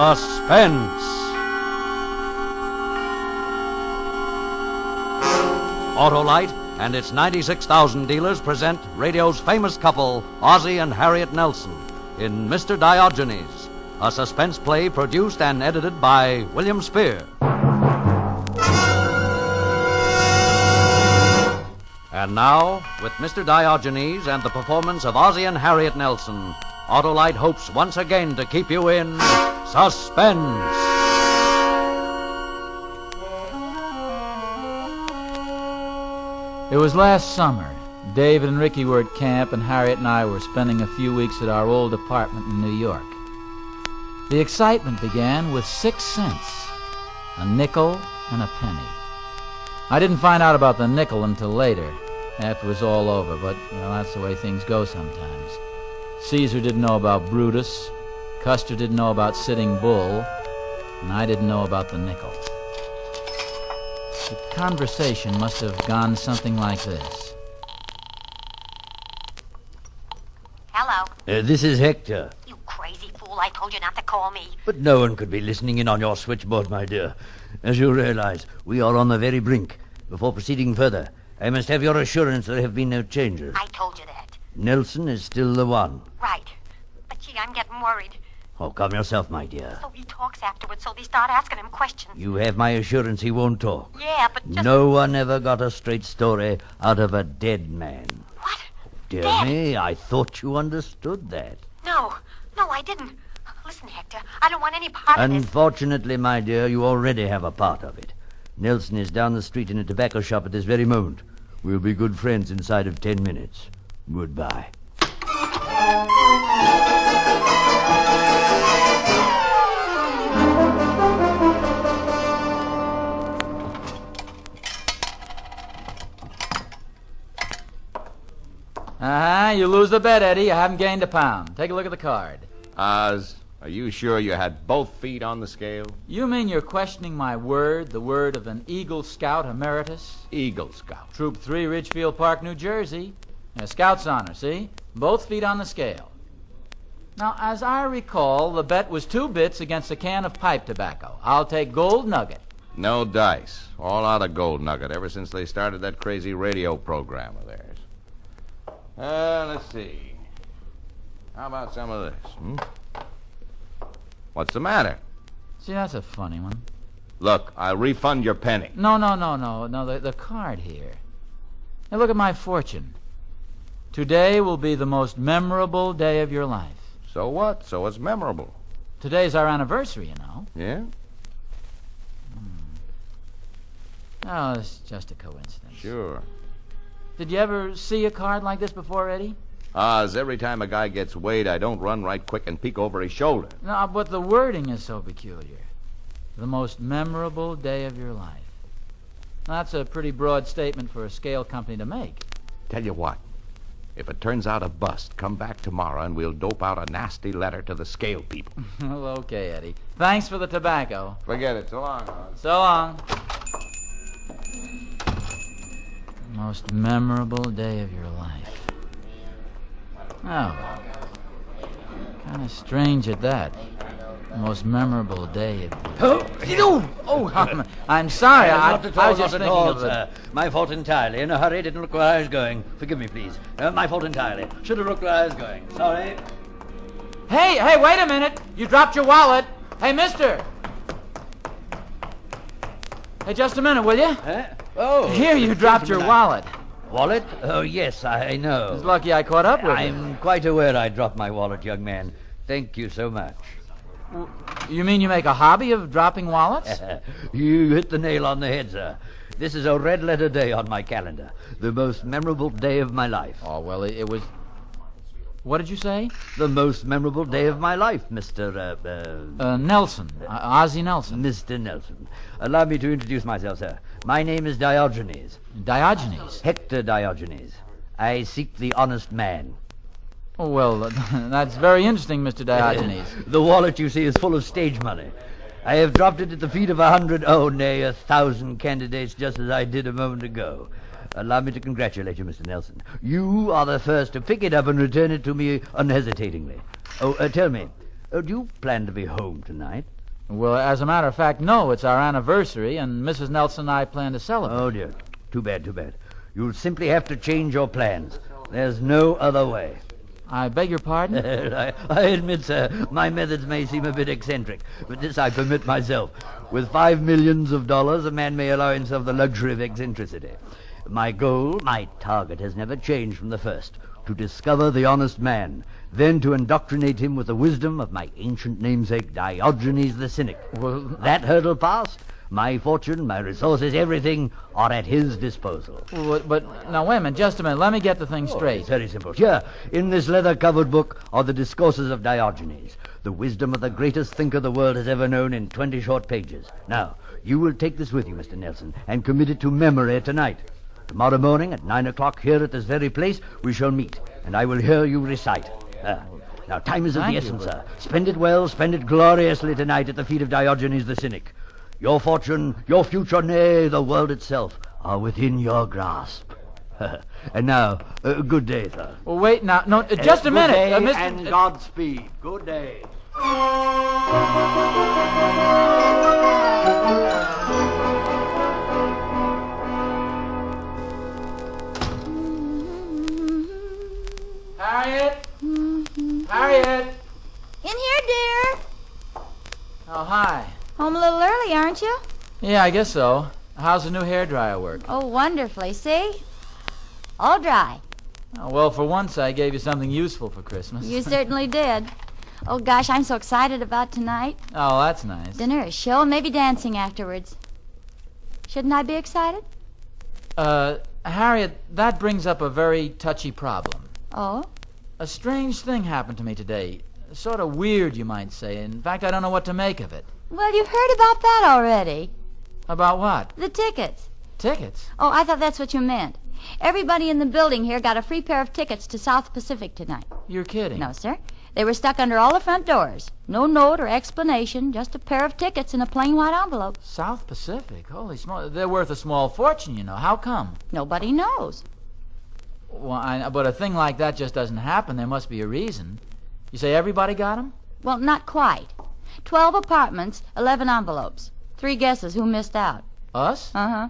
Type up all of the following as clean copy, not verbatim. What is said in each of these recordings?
Suspense. Autolite and its 96,000 dealers present radio's famous couple, Ozzie and Harriet Nelson, in Mr. Diogenes, a suspense play produced and edited by William Spear. And now, with Mr. Diogenes and the performance of Ozzie and Harriet Nelson, Autolite hopes once again to keep you in suspense. It was last summer. David and Ricky were at camp, and Harriet and I were spending a few weeks at our old apartment in New York. The excitement began with 6 cents, a nickel and a penny. I didn't find out about the nickel until later, after it was all over, but, well, that's the way things go sometimes. Caesar didn't know about Brutus, Custer didn't know about Sitting Bull, and I didn't know about the nickel. The conversation must have gone something like this. Hello. This is Hector. You crazy fool, I told you not to call me. But no one could be listening in on your switchboard, my dear. As you realize, we are on the very brink. Before proceeding further, I must have your assurance there have been no changes. I told you that. Nelson is still the one. Right. But gee, I'm getting worried. Oh, calm yourself, my dear. So he talks afterwards, so they start asking him questions. You have my assurance he won't talk. Yeah, but just... No one ever got a straight story out of a dead man. What? Dear Dead? me, I thought you understood that. No, I didn't. Listen, Hector, I don't want any part of this. Unfortunately, my dear, you already have a part of it. Nelson is down the street in a tobacco shop at this very moment. We'll be good friends inside of 10 minutes. Goodbye. You lose the bet, Eddie. You haven't gained a pound. Take a look at the card. Oz, are you sure you had both feet on the scale? You mean you're questioning my word, the word of an Eagle Scout Emeritus? Eagle Scout. Troop 3, Ridgefield Park, New Jersey. Scout's honor, see? Both feet on the scale. Now, as I recall, the bet was 2 bits against a can of pipe tobacco. I'll take gold nugget. No dice. All out of gold nugget ever since they started that crazy radio program of theirs. Let's see. How about some of this? What's the matter? See, that's a funny one. Look, I'll refund your penny. No, the card here. Now, look at my fortune. Today will be the most memorable day of your life. So what? So it's memorable. Today's our anniversary, you know. Yeah? Oh, it's just a coincidence. Sure. Did you ever see a card like this before, Eddie? Oz, every time a guy gets weighed, I don't run right quick and peek over his shoulder. No, but the wording is so peculiar. The most memorable day of your life. Now, that's a pretty broad statement for a scale company to make. Tell you what. If it turns out a bust, come back tomorrow and we'll dope out a nasty letter to the scale people. Well, okay, Eddie. Thanks for the tobacco. Forget it. So long, Oz. So long. Most memorable day of your life. Oh. Kind of strange at that. Most memorable day of... I'm sorry. I was just thinking of it. My fault entirely. In a hurry, didn't look where I was going. Forgive me, please. My fault entirely. Should have looked where I was going. Sorry. Hey, wait a minute. You dropped your wallet. Hey, mister. Hey, just a minute, will you? Oh. Here, you dropped your wallet. Wallet? Oh, yes, I know. It's lucky I caught up with you. I'm quite aware I dropped my wallet, young man. Thank you so much. You mean you make a hobby of dropping wallets? You hit the nail on the head, sir. This is a red-letter day on my calendar. The most memorable day of my life. Oh, well, it was... What did you say? The most memorable day of my life, Mr. Nelson. Ozzie Nelson. Mr. Nelson. Allow me to introduce myself, sir. My name is Diogenes. Diogenes? Hector Diogenes. I seek the honest man. Oh, well, that's very interesting, Mr. Diogenes. The wallet, you see, is full of stage money. I have dropped it at the feet of 100, oh, nay, 1,000 candidates, just as I did a moment ago. Allow me to congratulate you, Mr. Nelson. You are the first to pick it up and return it to me unhesitatingly. Oh, tell me, Do you plan to be home tonight? Well, as a matter of fact, no. It's our anniversary, and Mrs. Nelson and I plan to celebrate. Oh, dear. Too bad, too bad. You'll simply have to change your plans. There's no other way. I beg your pardon? I admit, sir, my methods may seem a bit eccentric, but this I permit myself. With $5 million, a man may allow himself the luxury of eccentricity. My goal, my target, has never changed from the first. To discover the honest man, then to indoctrinate him with the wisdom of my ancient namesake Diogenes the Cynic. Well, that hurdle passed, my fortune, my resources, everything are at his disposal. But now, wait a minute, just a minute. Let me get the thing straight. It's very simple. Here, in this leather-covered book, are the discourses of Diogenes, the wisdom of the greatest thinker the world has ever known in 20 short pages. Now, you will take this with you, Mr. Nelson, and commit it to memory tonight. Tomorrow morning at 9 o'clock here at this very place, we shall meet, and I will hear you recite. Now, time is of the essence, sir. Spend it well, spend it gloriously tonight at the feet of Diogenes the Cynic. Your fortune, your future, nay, the world itself, are within your grasp. And now, good day, sir. Well, wait now. No, just a minute. Good day Mr. and Godspeed. Good day. Harriet? Harriet? In here, dear. Oh, hi. Home a little early, aren't you? Yeah, I guess so. How's the new hairdryer work? Oh, wonderfully. See? All dry. Oh, well, for once I gave you something useful for Christmas. You certainly did. Oh, gosh, I'm so excited about tonight. Oh, that's nice. Dinner, a show, and maybe dancing afterwards. Shouldn't I be excited? Harriet, that brings up a very touchy problem. Oh? A strange thing happened to me today. Sort of weird, you might say. In fact, I don't know what to make of it. Well, you've heard about that already. About what? The tickets. Tickets? Oh, I thought that's what you meant. Everybody in the building here got a free pair of tickets to South Pacific tonight. You're kidding. No, sir. They were stuck under all the front doors. No note or explanation, just a pair of tickets in a plain white envelope. South Pacific? Holy smoke. They're worth a small fortune, you know. How come? Nobody knows. Well, but a thing like that just doesn't happen. There must be a reason. You say everybody got them? Well, not quite. 12 apartments, 11 envelopes. 3 guesses who missed out. Us? Uh-huh.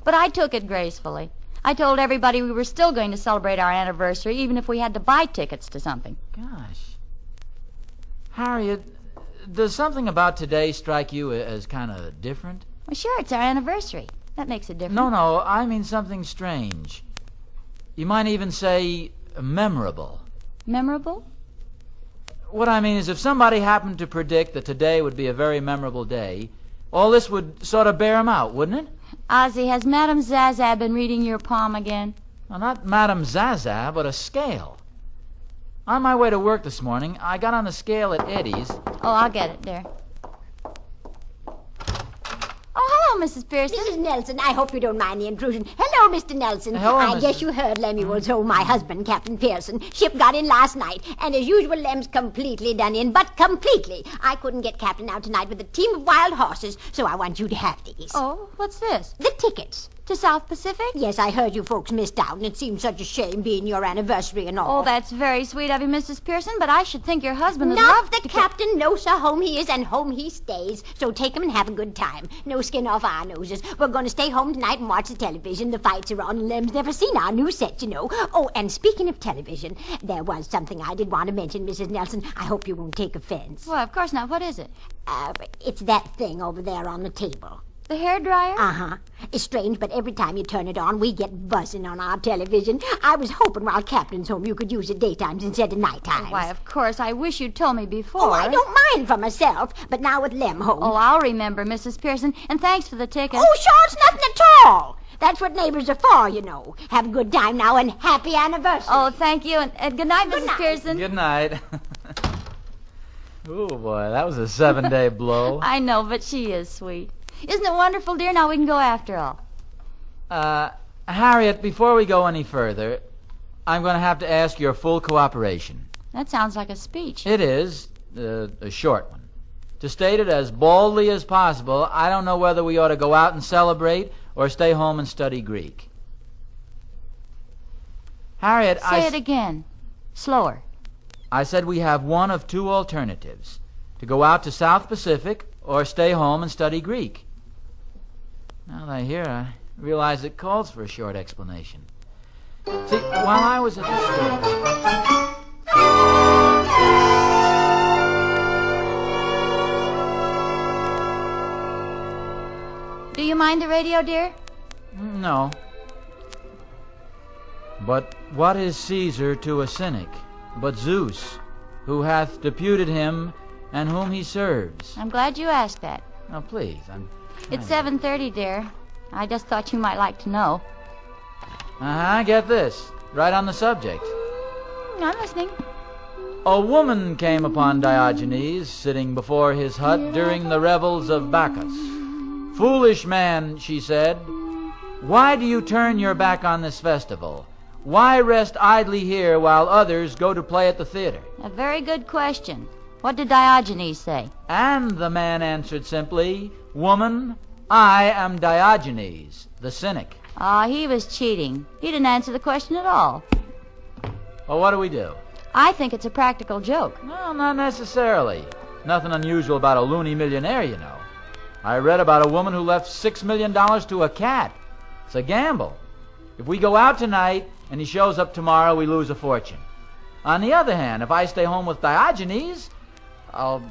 But I took it gracefully. I told everybody we were still going to celebrate our anniversary, even if we had to buy tickets to something. Gosh. Harriet, does something about today strike you as kind of different? Well, sure, it's our anniversary. That makes it different. No, I mean something strange. You might even say memorable. Memorable? What I mean is if somebody happened to predict that today would be a very memorable day, all this would sort of bear 'em out, wouldn't it? Ozzy, has Madame Zaza been reading your palm again? Well, not Madame Zaza, but a scale. On my way to work this morning, I got on the scale at Eddie's. Oh, I'll get it, dear. Oh, hello, Mrs. Pearson. Mrs. Nelson, I hope you don't mind the intrusion. Hello, Mr. Nelson. Hello, I Mrs. guess you heard Lemuel told my husband, Captain Pearson. Ship got in last night, and as usual, Lem's completely done in, but completely. I couldn't get Captain out tonight with a team of wild horses, so I want you to have these. Oh, what's this? The tickets. To South Pacific? Yes, I heard you folks missed out, and it seemed such a shame being your anniversary and all. Oh, that's very sweet of you, Mrs. Pearson, but I should think your husband would Not love the to... captain. No, sir. Home he is, and home he stays. So take him and have a good time. No skin off our noses. We're going to stay home tonight and watch the television. The fights are on, and Lem's never seen our new set, you know. Oh, and speaking of television, there was something I did want to mention, Mrs. Nelson. I hope you won't take offense. Well, of course not. What is it? It's that thing over there on the table. The hairdryer? Uh-huh. It's strange, but every time you turn it on, we get buzzing on our television. I was hoping while Captain's home you could use it daytimes instead of nighttimes. Why, of course. I wish you'd told me before. Oh, I don't mind for myself, but now with Lem home... Oh, I'll remember, Mrs. Pearson, and thanks for the ticket. Oh, sure, it's nothing at all. That's what neighbors are for, you know. Have a good time now, and happy anniversary. Oh, thank you, and good night, Mrs. Pearson. Good night. Oh, boy, that was a 7-day blow. I know, but she is sweet. Isn't it wonderful, dear? Now we can go after all. Harriet, before we go any further, I'm going to have to ask your full cooperation. That sounds like a speech. It is, a short one. To state it as baldly as possible, I don't know whether we ought to go out and celebrate or stay home and study Greek. Harriet, Say it again. Slower. I said we have one of two alternatives: to go out to South Pacific or stay home and study Greek. Now that I hear, I realize it calls for a short explanation. See, while I was at the store... Do you mind the radio, dear? No. But what is Caesar to a cynic but Zeus, who hath deputed him and whom he serves? I'm glad you asked that. Now, please, It's 7:30, dear. I just thought you might like to know. Get this. Right on the subject. I'm listening. A woman came upon Diogenes sitting before his hut during the revels of Bacchus. "Foolish man," she said, "why do you turn your back on this festival? Why rest idly here while others go to play at the theater?" A very good question. What did Diogenes say? And the man answered simply, "Woman, I am Diogenes, the cynic." He was cheating. He didn't answer the question at all. Well, what do we do? I think it's a practical joke. No, not necessarily. Nothing unusual about a loony millionaire, you know. I read about a woman who left $6 million to a cat. It's a gamble. If we go out tonight and he shows up tomorrow, we lose a fortune. On the other hand, if I stay home with Diogenes, I'll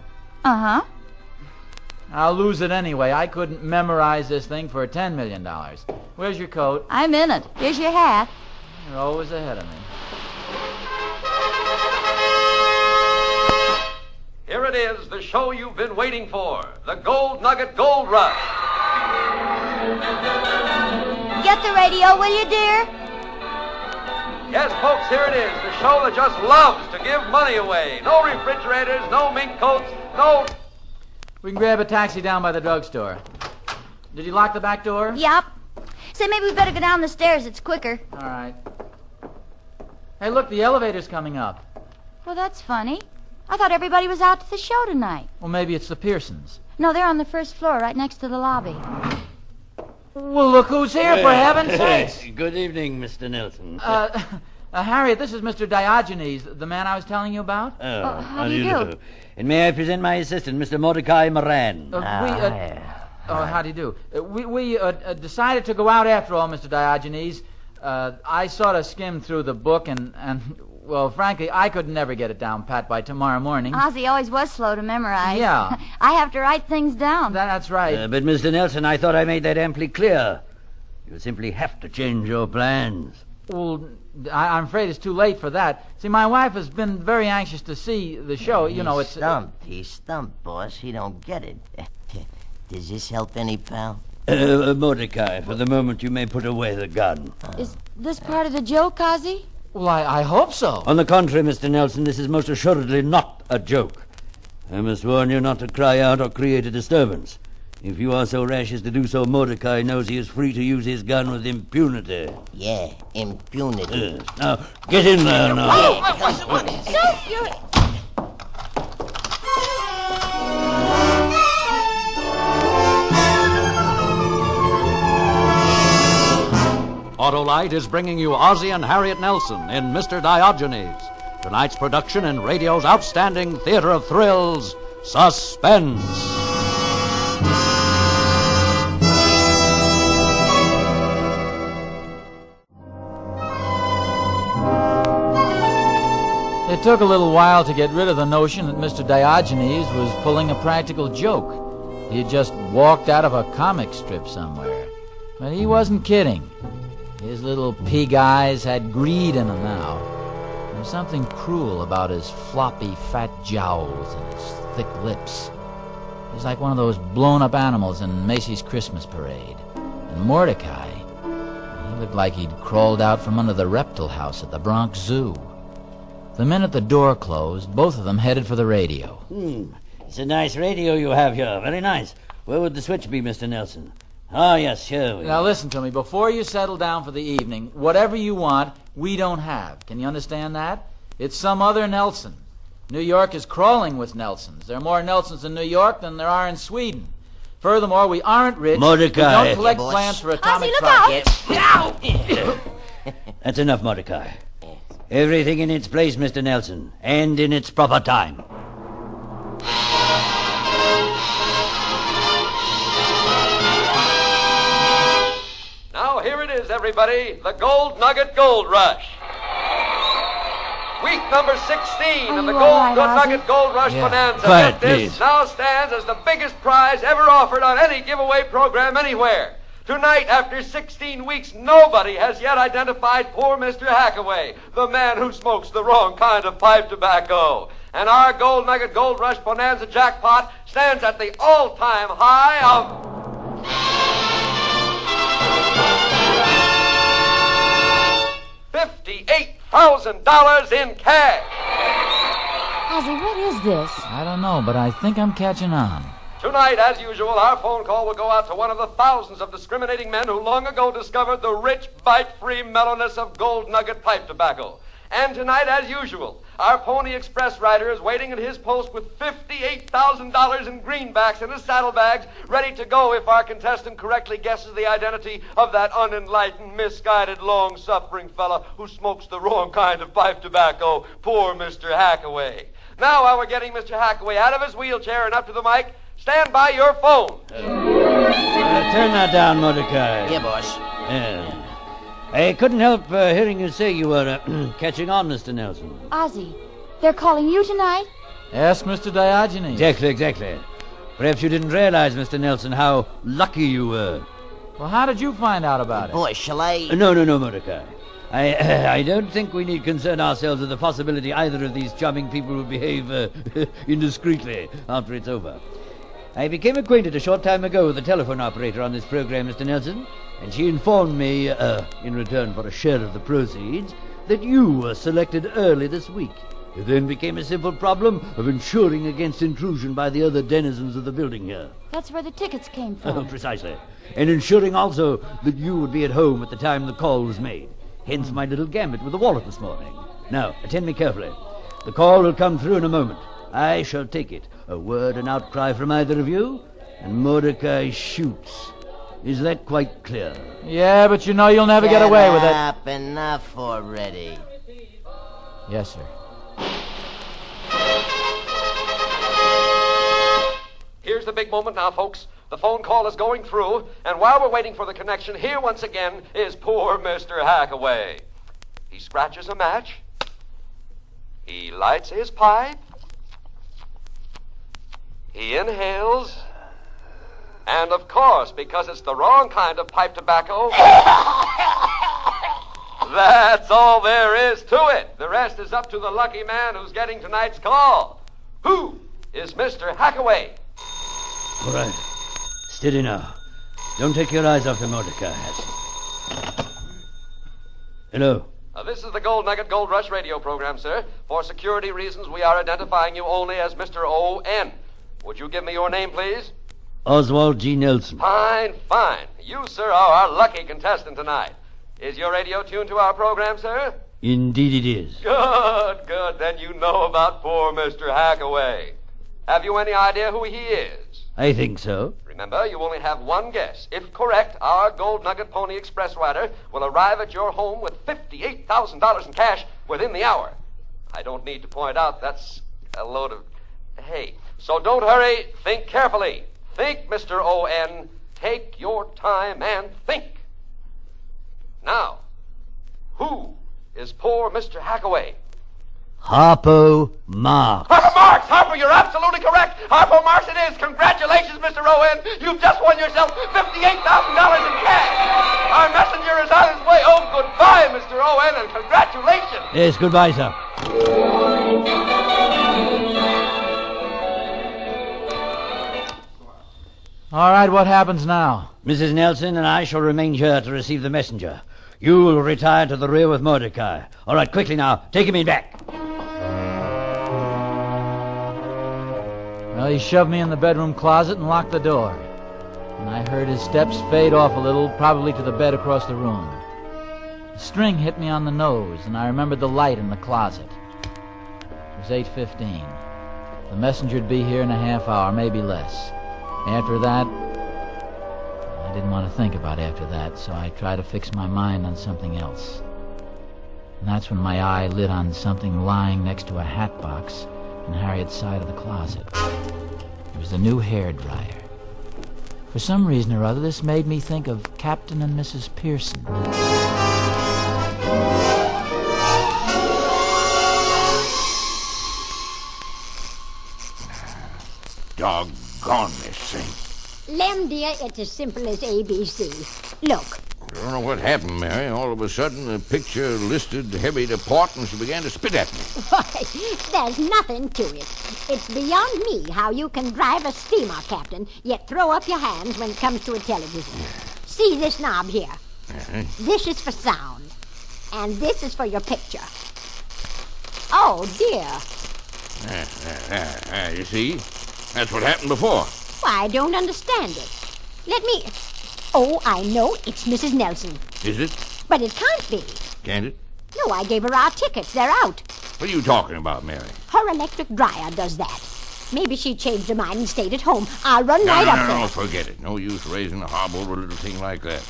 lose it anyway. I couldn't memorize this thing for $10 million. Where's your coat? I'm in it. Here's your hat. You're always ahead of me. Here it is, the show you've been waiting for, the Gold Nugget Gold Rush. Get the radio, will you, dear? Yes, folks, here it is, the show that just loves to give money away. No refrigerators, no mink coats, no... We can grab a taxi down by the drugstore. Did you lock the back door? Yep. Say, maybe we better go down the stairs. It's quicker. All right. Hey, look, the elevator's coming up. Well, that's funny. I thought everybody was out to the show tonight. Well, maybe it's the Pearsons. No, they're on the first floor, right next to the lobby. Well, look who's here, for heaven's sakes. Good evening, Mr. Nelson. Harriet, this is Mr. Diogenes, the man I was telling you about. How do you do? And may I present my assistant, Mr. Mordecai Moran. How do you do? We decided to go out after all, Mr. Diogenes. I sort of skimmed through the book and, well, frankly, I could never get it down pat by tomorrow morning. Ozzy always was slow to memorize. Yeah. I have to write things down. That's right. But, Mr. Nelson, I thought I made that amply clear. You simply have to change your plans. Well, I'm afraid it's too late for that. See, my wife has been very anxious to see the show. You know, it's... He's stumped, boss. He don't get it. Does this help any, pal? Mordecai, for the moment you may put away the gun. Is this part of the joke, Ozzy? Well, I hope so. On the contrary, Mr. Nelson, this is most assuredly not a joke. I must warn you not to cry out or create a disturbance. If you are so rash as to do so, Mordecai knows he is free to use his gun with impunity. Yeah, impunity. Now, get in there now. So furious. Autolite is bringing you Ozzie and Harriet Nelson in Mr. Diogenes, tonight's production in radio's outstanding theater of thrills, Suspense. It took a little while to get rid of the notion that Mr. Diogenes was pulling a practical joke. He had just walked out of a comic strip somewhere. But he wasn't kidding. His little pig eyes had greed in them now. There was something cruel about his floppy, fat jowls and his thick lips. He was like one of those blown-up animals in Macy's Christmas parade. And Mordecai, he looked like he'd crawled out from under the reptile house at the Bronx Zoo. The minute the door closed, both of them headed for the radio. It's a nice radio you have here. Very nice. Where would the switch be, Mr. Nelson? Ah, yes, here we Now are. listen to me. Before you settle down for the evening, whatever you want, we don't have. Can you understand that? It's some other Nelson. New York is crawling with Nelsons. There are more Nelsons in New York than there are in Sweden. Furthermore, we aren't rich. Mordecai. We don't collect Yeah, boss. plans for atomic Ozzie, look out! projects. That's enough, Mordecai. Everything in its place, Mr. Nelson, and in its proper time. Now, here it is, everybody, the Gold Nugget Gold Rush. Week number 16 of the Gold Nugget Gold Rush Bonanza. Quiet, This please. now stands as the biggest prize ever offered on any giveaway program anywhere. Tonight, after 16 weeks, nobody has yet identified poor Mr. Hackaway, the man who smokes the wrong kind of pipe tobacco. And our Gold Nugget Gold Rush Bonanza jackpot stands at the all-time high of $58,000 in cash. Ozzy, what is this? I don't know, but I think I'm catching on. Tonight, as usual, our phone call will go out to one of the thousands of discriminating men who long ago discovered the rich, bite-free mellowness of Gold Nugget pipe tobacco. And tonight, as usual, our Pony Express rider is waiting at his post with $58,000 in greenbacks in his saddlebags, ready to go if our contestant correctly guesses the identity of that unenlightened, misguided, long-suffering fella who smokes the wrong kind of pipe tobacco, poor Mr. Hackaway. Now, while we're getting Mr. Hackaway out of his wheelchair and up to the mic, stand by your phone. Turn that down, Mordecai. Yeah, boss. I couldn't help hearing you say you were catching on, Mr. Nelson. Ozzy, they're calling you tonight? Ask Mr. Diogenes. Exactly. Perhaps you didn't realize, Mr. Nelson, how lucky you were. Well, how did you find out about it? Boss, shall I... No, Mordecai. I don't think we need concern ourselves with the possibility either of these charming people will behave indiscreetly after it's over. I became acquainted a short time ago with the telephone operator on this program, Mr. Nelson, and she informed me, in return for a share of the proceeds, that you were selected early this week. It then became a simple problem of ensuring against intrusion by the other denizens of the building here. That's where the tickets came Oh, from. precisely. And ensuring also that you would be at home at the time the call was made. Hence my little gambit with the wallet this morning. Now, attend me carefully. The call will come through in a moment. I shall take it. A word and outcry from either of you, and Mordecai shoots. Is that quite clear? Yeah, but you know you'll never get away with it. Enough already. Yes, sir. Here's the big moment now, folks. The phone call is going through, and while we're waiting for the connection, here once again is poor Mr. Hackaway. He scratches a match. He lights his pipe. He inhales. And of course, because it's the wrong kind of pipe tobacco, that's all there is to it. The rest is up to the lucky man who's getting tonight's call. Who is Mr. Hackaway? All right. Steady now. Don't take your eyes off the Mordecai. Hello. This is the Gold Nugget Gold Rush radio program, sir. For security reasons, we are identifying you only as Mr. O.N. Would you give me your name, please? Oswald G. Nelson. Fine. You, sir, are our lucky contestant tonight. Is your radio tuned to our program, sir? Indeed it is. Good. Then you know about poor Mr. Hackaway. Have you any idea who he is? I think so. Remember, you only have one guess. If correct, our Gold Nugget Pony Express rider will arrive at your home with $58,000 in cash within the hour. I don't need to point out that's a load of hay. So don't hurry. Think carefully. Think, Mr. O.N. Take your time and think. Now, who is poor Mr. Hackaway? Harpo Marx. Harpo Marx! Harpo, you're absolutely correct. Harpo Marx it is. Congratulations, Mr. O.N. You've just won yourself $58,000 in cash. Our messenger is on his way. Oh, goodbye, Mr. O.N., and congratulations. Yes, goodbye, sir. All right, what happens now? Mrs. Nelson and I shall remain here to receive the messenger. You will retire to the rear with Mordecai. All right, quickly now. Take him in back. Well, he shoved me in the bedroom closet and locked the door. And I heard his steps fade off a little, probably to the bed across the room. A string hit me on the nose, and I remembered the light in the closet. It was 8:15. The messenger'd be here in a half hour, maybe less. After that, I didn't want to think about after that, so I tried to fix my mind on something else. And that's when my eye lit on something lying next to a hat box in Harriet's side of the closet. It was the new hairdryer. For some reason or other, this made me think of Captain and Mrs. Pearson. Doggone this thing. Lem, dear, it's as simple as ABC. Look. I don't know what happened, Mary. All of a sudden, the picture listed heavy to port, and she began to spit at me. Why, there's nothing to it. It's beyond me how you can drive a steamer, Captain, yet throw up your hands when it comes to a television. See this knob here? This is for sound, and this is for your picture. Oh, dear. You see? That's what happened before. Why, I don't understand it. Let me... Oh, I know. It's Mrs. Nelson. Is it? But it can't be. Can't it? No, I gave her our tickets. They're out. What are you talking about, Mary? Her electric dryer does that. Maybe she changed her mind and stayed at home. I'll run right up there. No, forget it. No use raising a hob over a little thing like that.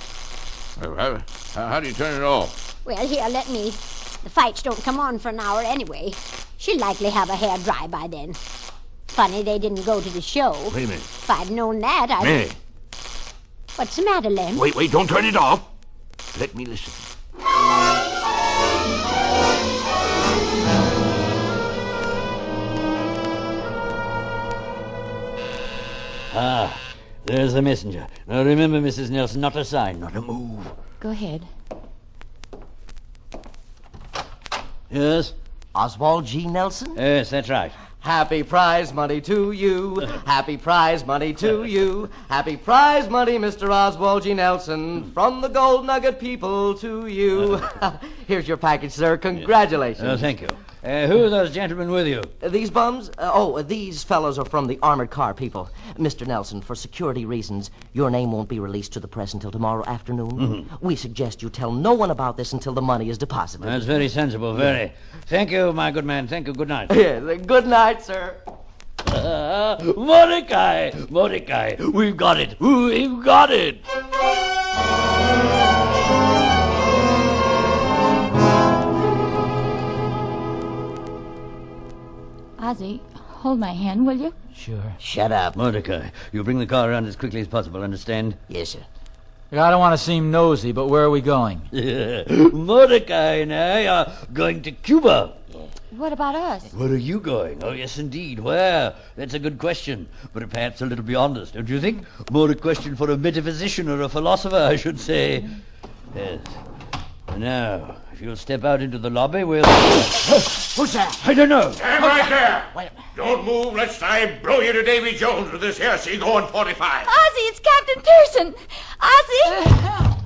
How do you turn it off? Well, here, let me. The fights don't come on for an hour anyway. She'll likely have her hair dry by then. Funny they didn't go to the show. Wait a minute. If I'd known that, I'd... Mary. What's the matter, Lem? Wait, don't turn it off. Let me listen. Ah, there's the messenger. Now remember, Mrs. Nelson, not a sign, not a move. Go ahead. Yes? Oswald G. Nelson? Yes, that's right. Happy prize money to you. Happy prize money to you. Happy prize money, Mr. Oswald G. Nelson. From the Gold Nugget people to you. Here's your package, sir. Congratulations. Oh, thank you. Who are those gentlemen with you? These bums? These fellows are from the armored car people. Mr. Nelson, for security reasons, your name won't be released to the press until tomorrow afternoon. Mm-hmm. We suggest you tell no one about this until the money is deposited. That's very sensible, very. Thank you, my good man. Thank you. Good night. Yes, good night, sir. Mordecai! We've got it! We've got it! Ozzy, hold my hand, will you? Sure. Shut up. Mordecai, you bring the car around as quickly as possible, understand? Yes, sir. I don't want to seem nosy, but where are we going? Mordecai and I are going to Cuba. What about us? Where are you going? Oh, yes, indeed. Where? That's a good question, but perhaps a little beyond us, don't you think? More a question for a metaphysician or a philosopher, I should say. Yes. Now, if you'll step out into the lobby, we'll... Who's that? I don't know. Stand right there. Don't move, lest I blow you to Davy Jones with this hair going 45. Ozzy, it's Captain Pearson. Ozzy!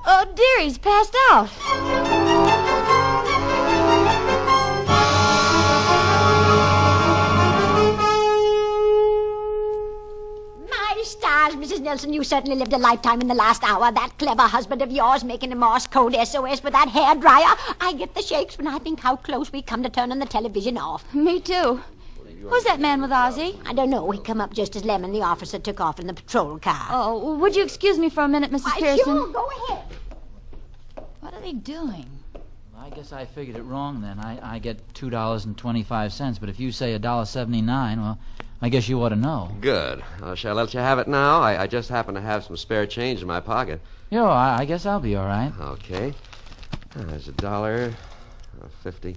Oh, dear, he's passed out. Stars, Mrs. Nelson, you certainly lived a lifetime in the last hour. That clever husband of yours making a Morse code SOS with that hairdryer. I get the shakes when I think how close we come to turning the television off. Me too. Who's that man with Ozzy? I don't know. He come up just as Lem and the officer took off in the patrol car. Oh, would you excuse me for a minute, Mrs. Pearson? Sure, go ahead. What are they doing? I guess I figured it wrong then. I get $2.25, but if you say $1.79, well, I guess you ought to know. Good. Shall I let you have it now? I just happen to have some spare change in my pocket. Yo, I guess I'll be all right. Okay. There's $1, 50,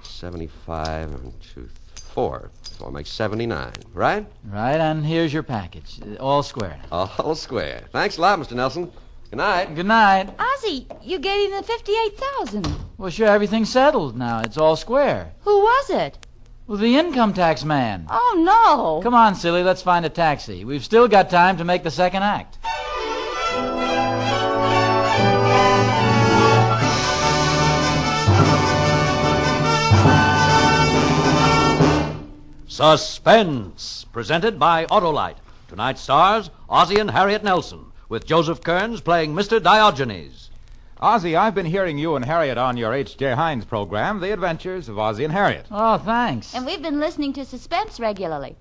75, and 2, 4. So makes 79, right? Right, and here's your package. All square. All square. Thanks a lot, Mr. Nelson. Good night. Good night. Ozzy, you gave him the $58,000. Well, sure, everything's settled now. It's all square. Who was it? Well, the income tax man. Oh, no. Come on, silly, let's find a taxi. We've still got time to make the second act. Suspense, presented by Autolite. Tonight's stars, Ozzy and Harriet Nelson, with Joseph Kearns playing Mr. Diogenes. Ozzy, I've been hearing you and Harriet on your H.J. Hines program, The Adventures of Ozzy and Harriet. Oh, thanks. And we've been listening to Suspense regularly.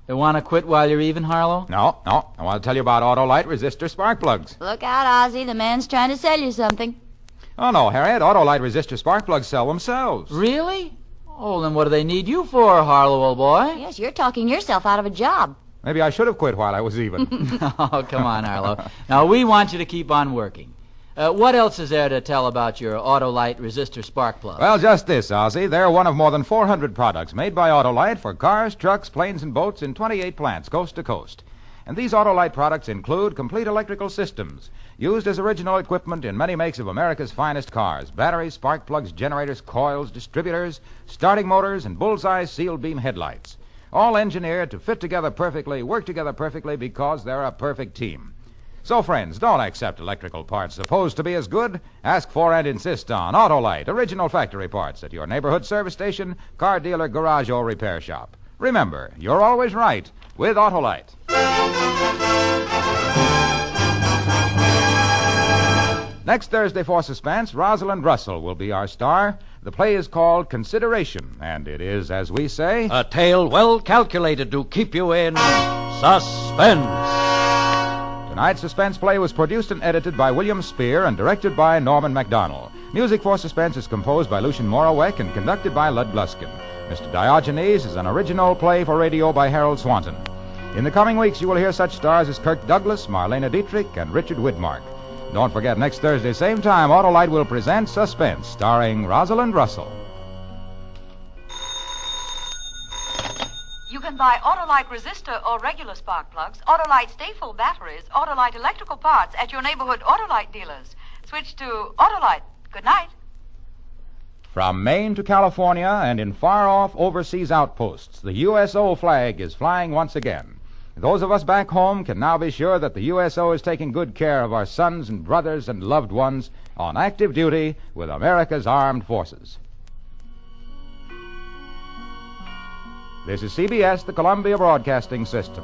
You want to quit while you're even, Harlow? No. I want to tell you about Autolite resistor spark plugs. Look out, Ozzy. The man's trying to sell you something. Oh, no, Harriet. Autolite resistor spark plugs sell themselves. Really? Oh, then what do they need you for, Harlow, old boy? Yes, you're talking yourself out of a job. Maybe I should have quit while I was even. Oh, come on, Harlow. Now, we want you to keep on working. What else is there to tell about your Autolite resistor spark plug? Well, just this, Ozzie. They're one of more than 400 products made by Autolite for cars, trucks, planes, and boats in 28 plants, coast to coast. And these Autolite products include complete electrical systems, used as original equipment in many makes of America's finest cars: batteries, spark plugs, generators, coils, distributors, starting motors, and bullseye sealed beam headlights. All engineered to fit together perfectly, work together perfectly, because they're a perfect team. So, friends, don't accept electrical parts supposed to be as good. Ask for and insist on Autolite, original factory parts at your neighborhood service station, car dealer, garage, or repair shop. Remember, you're always right with Autolite. Next Thursday for Suspense, Rosalind Russell will be our star. The play is called Consideration, and it is, as we say, a tale well calculated to keep you in suspense. Tonight's Suspense play was produced and edited by William Spear and directed by Norman MacDonald. Music for Suspense is composed by Lucien Morawek and conducted by Lud Gluskin. Mr. Diogenes is an original play for radio by Harold Swanton. In the coming weeks, you will hear such stars as Kirk Douglas, Marlena Dietrich, and Richard Widmark. Don't forget, next Thursday, same time, Autolite will present Suspense, starring Rosalind Russell. You can buy Autolite resistor or regular spark plugs, Autolite stay-full batteries, Autolite electrical parts at your neighborhood Autolite dealers. Switch to Autolite. Good night. From Maine to California and in far-off overseas outposts, the USO flag is flying once again. Those of us back home can now be sure that the USO is taking good care of our sons and brothers and loved ones on active duty with America's armed forces. This is CBS, the Columbia Broadcasting System.